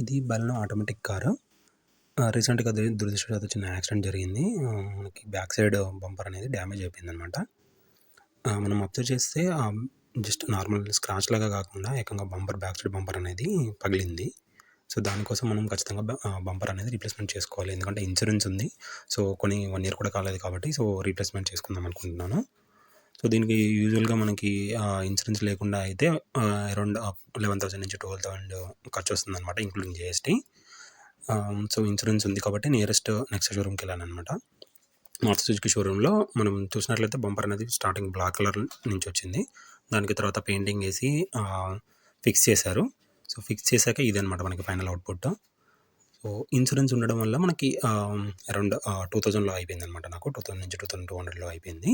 ఇది Baleno automatic car. రీసెంట్‌గా దురదృష్టవశాత్తు చిన్న యాక్సిడెంట్ జరిగింది. మనకి బ్యాక్ సైడ్ బంపర్ అనేది డ్యామేజ్ అయిపోయిందనమాట. మనం అబ్జర్వ్ చేస్తే జస్ట్ నార్మల్ స్క్రాచ్ లాగా కాకుండా ఏకంగా బ్యాక్ సైడ్ బంపర్ అనేది పగిలింది. సో, దానికోసం మనం ఖచ్చితంగా బంపర్ అనేది రీప్లేస్‌మెంట్ చేసుకోవాలి. ఎందుకంటే ఇన్సూరెన్స్ ఉంది. సో, 1 ఇయర్ కూడా కాలేదు కాబట్టి రీప్లేస్‌మెంట్ చేసుకుందాం అనుకుంటున్నాను. సో, దీనికి యూజువల్‌గా మనకి ఇన్సూరెన్స్ లేకుండా అయితే అరౌండ్ 11,000 నుంచి 12,000 ఖర్చొస్తుందనమాట ఇంక్లూడింగ్ జీఎస్టీ. సో, ఇన్సూరెన్స్ ఉంది కాబట్టి నియరెస్ట్ నెక్సా షోరూమ్‌కెళ్ళాననమాట. మారుతి సుజుకి షోరూమ్‌లో మనం చూసినట్లయితే బంపర్ అనేది స్టార్టింగ్ బ్లాక్ కలర్ నుంచి వచ్చింది. దానికి తర్వాత పెయింటింగ్ ఏసి ఫిక్స్ చేశారు. సో, ఫిక్స్ చేశాక ఇదనమాట మనకి ఫైనల్ అవుట్‌పుట్. సో, ఇన్సూరెన్స్ ఉండడం వల్ల మనకి అరౌండ్ 2000లో అయిపోయిందనమాట నాకు. 2000 నుంచి 2200లో అయిపోయింది.